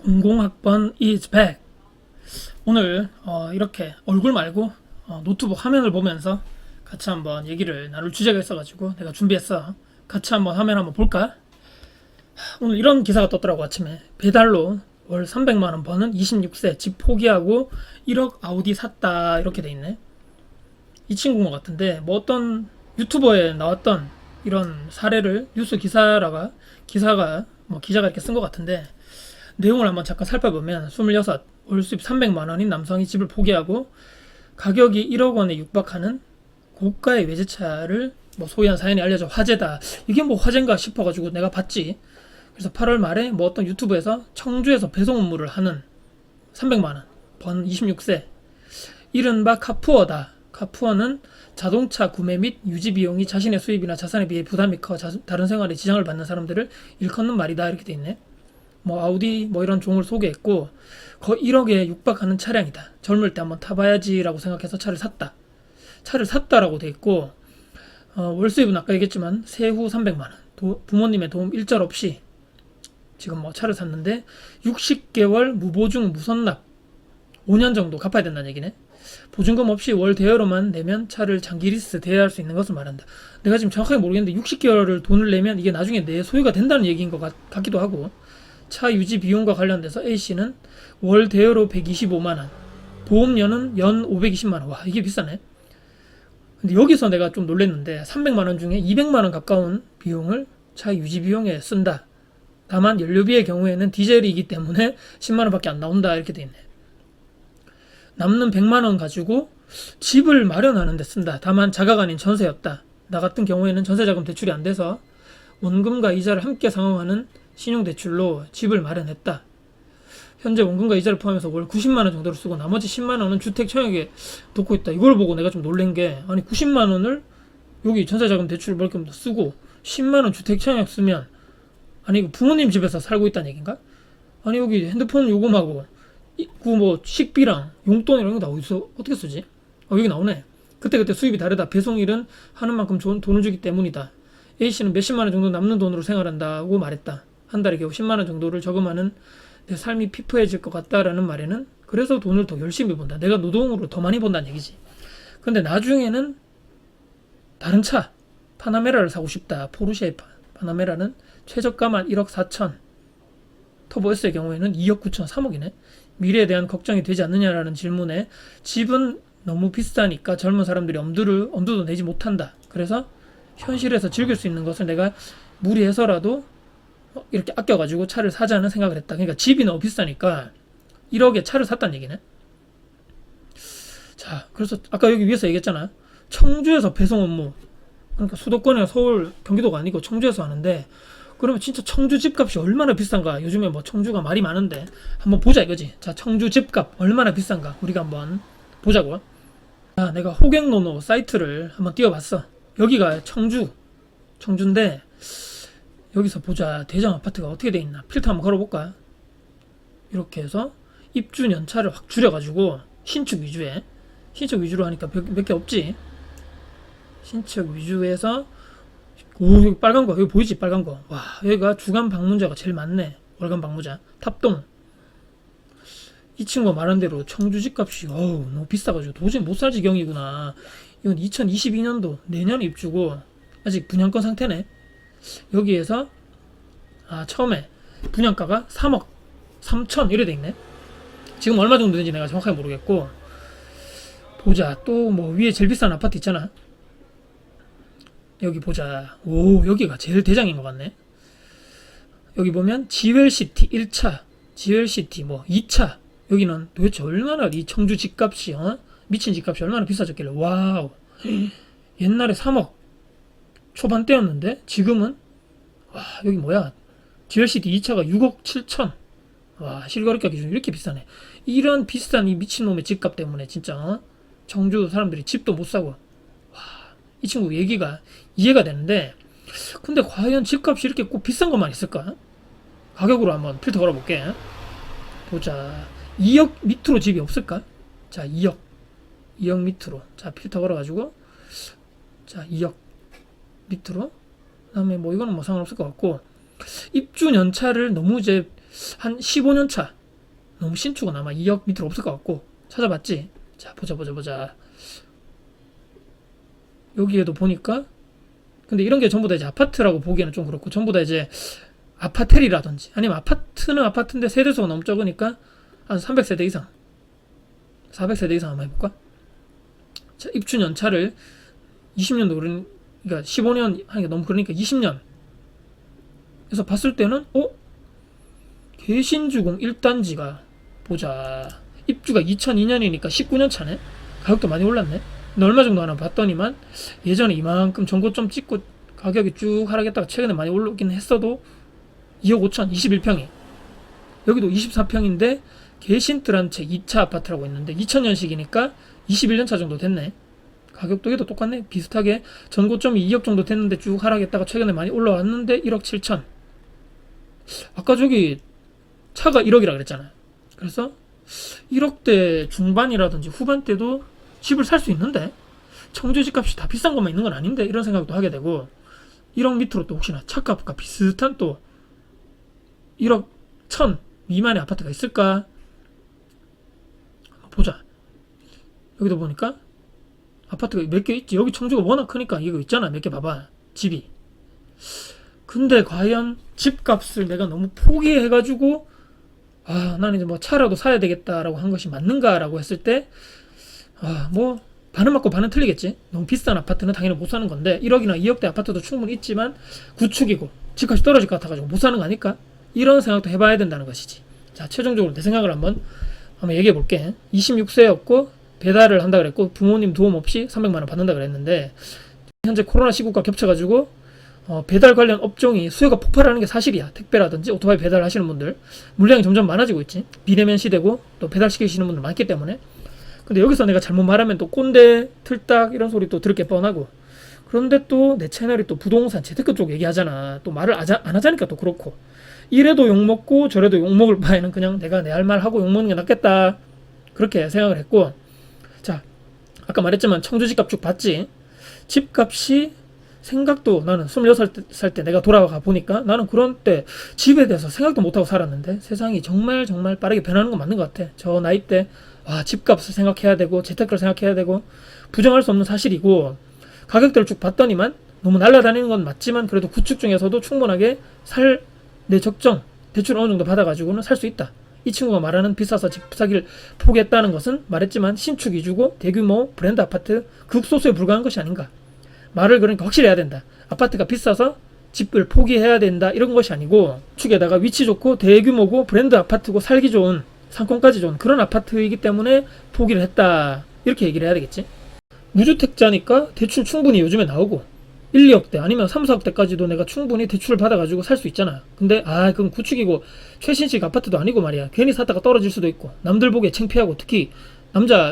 공공학번 is back. 오늘 이렇게 얼굴 말고 노트북 화면을 보면서 같이 한번 얘기를 나눌 주제가 있어가지고 내가 준비했어. 같이 한번 화면 한번 볼까? 오늘 이런 기사가 떴더라고. 아침에 배달로 월 300만원 버는 26세 집 포기하고 1억 아우디 샀다, 이렇게 돼 있네. 이 친구인 것 같은데, 뭐 어떤 유튜버에 나왔던 이런 사례를 뉴스 기사가 뭐 기자가 이렇게 쓴 것 같은데, 내용을 한번 잠깐 살펴보면 26, 월 수입 300만원인 남성이 집을 포기하고 가격이 1억 원에 육박하는 고가의 외제차를 뭐 소유한 사연이 알려져 화제다. 이게 뭐 화제인가 싶어가지고 내가 봤지. 그래서 8월 말에 뭐 어떤 유튜브에서 청주에서 배송 업무를 하는 300만원 번 26세, 이른바 카푸어다. 카푸어는 자동차 구매 및 유지 비용이 자신의 수입이나 자산에 비해 부담이 커 다른 생활에 지장을 받는 사람들을 일컫는 말이다, 이렇게 돼 있네. 뭐 아우디 뭐 이런 종을 소개했고, 거의 1억에 육박하는 차량이다. 젊을 때 한번 타봐야지라고 생각해서 차를 샀다. 차를 샀다라고 돼 있고, 월 수입은 아까 얘기했지만 세후 300만원, 부모님의 도움 일절 없이 지금 뭐 차를 샀는데 60개월 무보증 무선납 5년 정도 갚아야 된다는 얘기네. 보증금 없이 월 대여로만 내면 차를 장기 리스 대여할 수 있는 것을 말한다. 내가 지금 정확하게 모르겠는데 60개월을 돈을 내면 이게 나중에 내 소유가 된다는 얘기인 것 같기도 하고, 차 유지 비용과 관련돼서 A씨는 월 대여로 125만원, 보험료는 연 520만원. 와, 이게 비싸네. 근데 여기서 내가 좀 놀랬는데 300만원 중에 200만원 가까운 비용을 차 유지 비용에 쓴다. 다만 연료비의 경우에는 디젤이기 때문에 10만원 밖에 안 나온다, 이렇게 돼 있네. 남는 100만원 가지고 집을 마련하는 데 쓴다. 다만 자가가 아닌 전세였다. 나 같은 경우에는 전세자금 대출이 안 돼서 원금과 이자를 함께 상환하는 신용대출로 집을 마련했다. 현재 원금과 이자를 포함해서 월 90만원 정도를 쓰고 나머지 10만원은 주택 청약에 놓고 있다. 이걸 보고 내가 좀 놀란 게, 아니 90만원을 여기 전세자금 대출을 몇 개만 더 쓰고 10만원 주택 청약 쓰면, 아니 이거 부모님 집에서 살고 있다는 얘기인가? 아니 여기 핸드폰 요금하고 그 뭐 식비랑 용돈 이런 거 다 어디서 어떻게 쓰지? 여기 나오네. 그때 수입이 다르다. 배송일은 하는 만큼 좋은 돈을 주기 때문이다. A씨는 몇십만원 정도 남는 돈으로 생활한다고 말했다. 한 달에 겨우 10만원 정도를 저금하는 내 삶이 피폐해질 것 같다라는 말에는, 그래서 돈을 더 열심히 번다. 내가 노동으로 더 많이 번다는 얘기지. 근데 나중에는 다른 차, 파나메라를 사고 싶다. 포르쉐 파나메라는 최저가만 1억 4천, 터보 S의 경우에는 2억 9천, 3억이네. 미래에 대한 걱정이 되지 않느냐라는 질문에, 집은 너무 비싸니까 젊은 사람들이 엄두도 내지 못한다. 그래서 현실에서 즐길 수 있는 것을 내가 무리해서라도 이렇게 아껴가지고 차를 사자는 생각을 했다. 그러니까 집이 너무 비싸니까 1억에 차를 샀다는 얘기네. 자, 그래서 아까 여기 위에서 얘기했잖아. 청주에서 배송 업무, 그러니까 수도권이나 서울, 경기도가 아니고 청주에서 하는데, 그러면 진짜 청주 집값이 얼마나 비싼가. 요즘에 뭐 청주가 말이 많은데 한번 보자 이거지. 자, 청주 집값 얼마나 비싼가 우리가 한번 보자고. 자, 내가 호갱노노 사이트를 한번 띄워봤어. 여기가 청주인데, 여기서 보자. 대장 아파트가 어떻게 돼 있나. 필터 한번 걸어볼까. 이렇게 해서 입주 연차를 확 줄여가지고 신축 위주로 하니까 몇 개 없지. 신축 위주에서, 오, 여기 빨간 거, 여기 보이지? 빨간 거. 와, 여기가 주간 방문자가 제일 많네. 월간 방문자. 탑동. 이 친구가 말한 대로 청주 집값이 너무 비싸가지고 도저히 못 살 지경이구나. 이건 2022년도 내년 입주고 아직 분양권 상태네. 여기에서 처음에 분양가가 3억 3천 이래 돼 있네. 지금 얼마 정도 되는지 내가 정확하게 모르겠고, 보자. 또 뭐 위에 제일 비싼 아파트 있잖아. 여기 보자. 오, 여기가 제일 대장인 것 같네. 여기 보면 지웰시티 1차, 지웰시티 뭐 2차. 여기는 도대체 얼마나 이 청주 집값이 미친 집값이 얼마나 비싸졌길래. 와우. 옛날에 3억 초반대였는데 지금은, 와, 여기 뭐야, 지웰시티 2차가 6억 7천. 와, 실거래가 기준 이렇게 비싸네. 이런 비싼 이 미친놈의 집값 때문에 진짜 청주 사람들이 집도 못 사고. 이 친구 얘기가 이해가 되는데, 근데 과연 집값이 이렇게 꼭 비싼 것만 있을까? 가격으로 한번 필터 걸어볼게. 보자. 2억 밑으로 집이 없을까? 자, 2억 밑으로. 자, 필터 걸어가지고, 자, 2억 밑으로. 그 다음에 뭐 이거는 뭐 상관없을 것 같고, 입주 연차를 너무 이제 한 15년 차. 너무 신축은 아마 2억 밑으로 없을 것 같고. 찾아봤지? 자, 보자. 여기에도 보니까, 근데 이런 게 전부 다 이제 아파트라고 보기에는 좀 그렇고, 전부 다 이제 아파텔이라든지, 아니면 아파트는 아파트인데 세대수가 너무 적으니까, 한 300세대 이상, 400세대 이상 한번 해볼까? 자, 입주 연차를 20년도 그러니까 15년 하니까 너무 그러니까 20년. 그래서 봤을 때는, 개신주공 1단지가, 보자. 입주가 2002년이니까 19년 차네? 가격도 많이 올랐네? 근데 얼마 정도 하나 봤더니만, 예전에 이만큼 전고점 찍고 가격이 쭉 하락했다가 최근에 많이 올라오긴 했어도 2억 5천, 21평이. 여기도 24평인데, 개신뜰한 채 2차 아파트라고 있는데, 2000년식이니까 21년 차 정도 됐네. 가격도 얘도 똑같네. 비슷하게 전고점이 2억 정도 됐는데 쭉 하락했다가 최근에 많이 올라왔는데 1억 7천. 아까 저기 차가 1억이라 그랬잖아요. 그래서 1억대 중반이라든지 후반대도 집을 살 수 있는데 청주 집값이 다 비싼 것만 있는 건 아닌데 이런 생각도 하게 되고 1억 밑으로 또 혹시나 차값과 비슷한 또 1억 1000 미만의 아파트가 있을까? 보자. 여기도 보니까 아파트가 몇 개 있지. 여기 청주가 워낙 크니까 이거 있잖아. 몇 개 봐봐. 집이. 근데 과연 집값을 내가 너무 포기해가지고 나는 이제 뭐 차라도 사야 되겠다라고 한 것이 맞는가라고 했을 때 뭐 반은 맞고 반은 틀리겠지. 너무 비싼 아파트는 당연히 못 사는 건데 1억이나 2억대 아파트도 충분히 있지만 구축이고 집값이 떨어질 것 같아가지고 못 사는 거 아닐까? 이런 생각도 해봐야 된다는 것이지. 자, 최종적으로 내 생각을 한번 얘기해 볼게. 26세였고 배달을 한다 그랬고 부모님 도움 없이 300만원 받는다 그랬는데 현재 코로나 시국과 겹쳐가지고 배달 관련 업종이 수요가 폭발하는 게 사실이야. 택배라든지 오토바이 배달하시는 분들 물량이 점점 많아지고 있지. 비대면 시대고 또 배달시키시는 분들 많기 때문에. 근데 여기서 내가 잘못 말하면 또 꼰대, 틀딱 이런 소리 또 들을 게 뻔하고. 그런데 또 내 채널이 또 부동산 재테크 쪽 얘기하잖아. 또 말을 안 하자니까 또 그렇고. 이래도 욕먹고 저래도 욕먹을 바에는 그냥 내가 내 할 말 하고 욕먹는 게 낫겠다. 그렇게 생각을 했고. 자, 아까 말했지만 청주 집값 쭉 봤지. 집값이 생각도 나는 26살 때 내가 돌아가 보니까 나는 그런 때 집에 대해서 생각도 못하고 살았는데 세상이 정말 빠르게 변하는 건 맞는 것 같아. 저 나이 때 집값을 생각해야 되고 재테크를 생각해야 되고 부정할 수 없는 사실이고 가격대를 쭉 봤더니만 너무 날아다니는 건 맞지만 그래도 구축 중에서도 충분하게 내 적정 대출 어느 정도 받아가지고는 살 수 있다. 이 친구가 말하는 비싸서 집 사기를 포기했다는 것은 말했지만 신축 위주고 대규모 브랜드 아파트 극소수에 불과한 것이 아닌가. 말을 그러니까 확실히 해야 된다. 아파트가 비싸서 집을 포기해야 된다 이런 것이 아니고 축에다가 위치 좋고 대규모고 브랜드 아파트고 살기 좋은 상권까지 좋은 그런 아파트이기 때문에 포기를 했다 이렇게 얘기를 해야 되겠지. 무주택자니까 대출 충분히 요즘에 나오고 1, 2억대 아니면 3, 4억대까지도 내가 충분히 대출을 받아가지고 살 수 있잖아. 근데 그건 구축이고 최신식 아파트도 아니고 말이야. 괜히 샀다가 떨어질 수도 있고 남들 보기에 창피하고 특히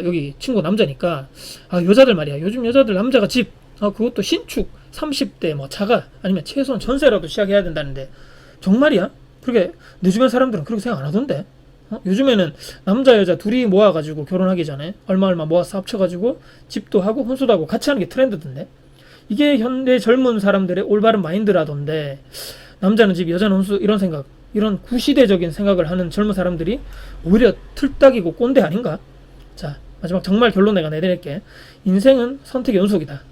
여기 친구 남자니까 여자들 말이야. 요즘 여자들 남자가 집 그것도 신축 30대 뭐 차가 아니면 최소한 전세라도 시작해야 된다는데 정말이야? 그렇게 내 주변 사람들은 그렇게 생각 안 하던데. 요즘에는 남자 여자 둘이 모아가지고 결혼하기 전에 얼마 모아서 합쳐가지고 집도 하고 혼수도 하고 같이 하는 게 트렌드던데. 이게 현대 젊은 사람들의 올바른 마인드라던데. 남자는 집 여자는 혼수 이런 생각, 이런 구시대적인 생각을 하는 젊은 사람들이 오히려 틀딱이고 꼰대 아닌가? 자, 마지막 정말 결론 내가 내드릴게. 인생은 선택의 연속이다.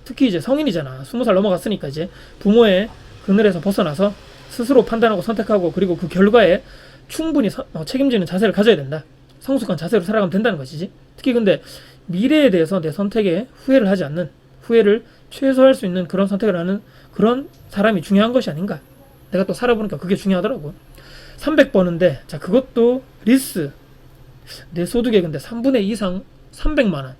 특히 이제 성인이잖아. 20살 넘어갔으니까 이제 부모의 그늘에서 벗어나서 스스로 판단하고 선택하고 그리고 그 결과에 충분히 책임지는 자세를 가져야 된다. 성숙한 자세로 살아가면 된다는 것이지. 특히 근데 미래에 대해서 내 선택에 후회를 하지 않는, 후회를 최소화할 수 있는 그런 선택을 하는 그런 사람이 중요한 것이 아닌가. 내가 또 살아보니까 그게 중요하더라고. 300 버는데 자 그것도 리스 내 소득의 근데 3분의 2 이상 300만원에서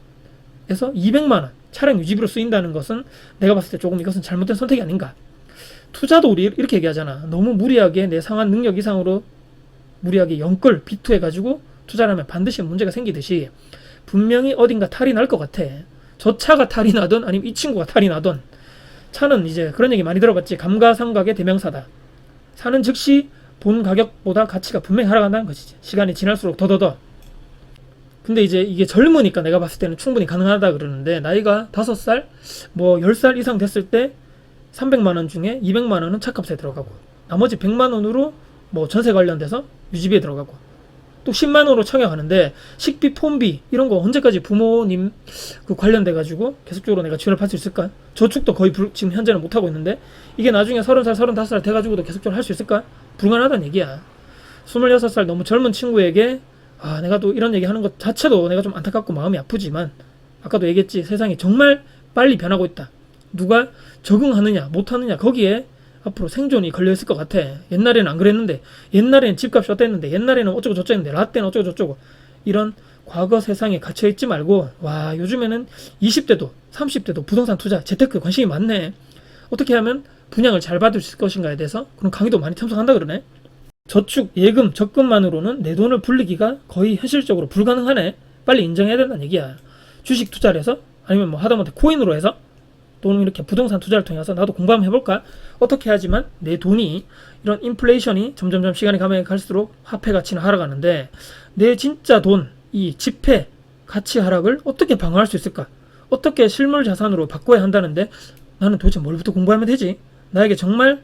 200만원 차량 유지비로 쓰인다는 것은 내가 봤을 때 조금 이것은 잘못된 선택이 아닌가. 투자도 우리 이렇게 얘기하잖아. 너무 무리하게 내 상한 능력 이상으로 무리하게 영끌 비투해가지고 투자를 하면 반드시 문제가 생기듯이 분명히 어딘가 탈이 날 것 같아. 저 차가 탈이 나든 아니면 이 친구가 탈이 나든 차는 이제 그런 얘기 많이 들어봤지. 감가상각의 대명사다. 사는 즉시 본 가격보다 가치가 분명히 하락한다는 것이지. 시간이 지날수록 더더더. 근데 이제 이게 젊으니까 내가 봤을 때는 충분히 가능하다 그러는데 나이가 5살 뭐 10살 이상 됐을 때 300만원 중에 200만원은 차값에 들어가고 나머지 100만원으로 뭐 전세 관련돼서 유지비에 들어가고, 또 10만 원으로 청약하는데 식비, 폰비 이런 거 언제까지 부모님 그 관련돼 가지고 계속적으로 내가 지원을 받을 수 있을까? 저축도 거의 지금 현재는 못 하고 있는데 이게 나중에 30살, 35살 돼 가지고도 계속적으로 할 수 있을까? 불가능하다는 얘기야. 26살 너무 젊은 친구에게 내가 또 이런 얘기 하는 것 자체도 내가 좀 안타깝고 마음이 아프지만, 아까도 얘기했지, 세상이 정말 빨리 변하고 있다. 누가 적응하느냐 못하느냐 거기에 앞으로 생존이 걸려있을 것 같아. 옛날에는 안 그랬는데, 옛날에는 집값이 어땠는데, 옛날에는 어쩌고 저쩌고 했는데, 라떼는 어쩌고 저쩌고, 이런 과거 세상에 갇혀있지 말고, 와, 요즘에는 20대도 30대도 부동산 투자 재테크 관심이 많네. 어떻게 하면 분양을 잘 받을 수 있을 것인가에 대해서 그런 강의도 많이 참석한다 그러네. 저축, 예금, 적금만으로는 내 돈을 불리기가 거의 현실적으로 불가능하네. 빨리 인정해야 된다는 얘기야. 주식 투자를 해서, 아니면 뭐 하다못해 코인으로 해서, 또는 이렇게 부동산 투자를 통해서 나도 공부 한번 해볼까? 어떻게 하지만 내 돈이, 이런 인플레이션이 점점점 시간이 가면 갈수록 화폐 가치는 하락하는데, 내 진짜 돈, 이 지폐 가치 하락을 어떻게 방어할 수 있을까? 어떻게 실물 자산으로 바꿔야 한다는데, 나는 도대체 뭘부터 공부하면 되지? 나에게 정말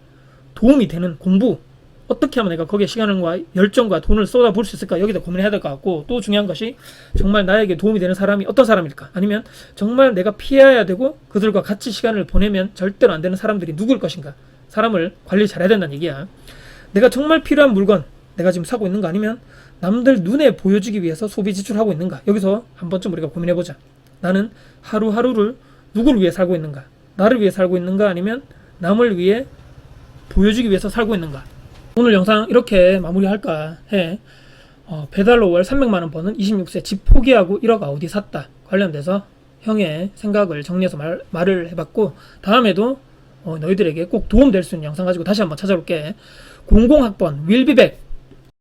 도움이 되는 공부, 어떻게 하면 내가 거기에 시간과 열정과 돈을 쏟아부을 수 있을까? 여기다 고민해야 될 것 같고, 또 중요한 것이 정말 나에게 도움이 되는 사람이 어떤 사람일까? 아니면 정말 내가 피해야 되고 그들과 같이 시간을 보내면 절대로 안 되는 사람들이 누구일 것인가? 사람을 관리 잘해야 된다는 얘기야. 내가 정말 필요한 물건 내가 지금 사고 있는가? 아니면 남들 눈에 보여주기 위해서 소비 지출하고 있는가? 여기서 한 번쯤 우리가 고민해보자. 나는 하루하루를 누구를 위해 살고 있는가? 나를 위해 살고 있는가? 아니면 남을 위해 보여주기 위해서 살고 있는가? 오늘 영상 이렇게 마무리할까 해. 배달로 월 300만원 버는 26세 집 포기하고 1억 아우디 샀다 관련돼서 형의 생각을 정리해서 말을 해봤고, 다음에도 너희들에게 꼭 도움될 수 있는 영상 가지고 다시 한번 찾아올게. 00학번 윌비백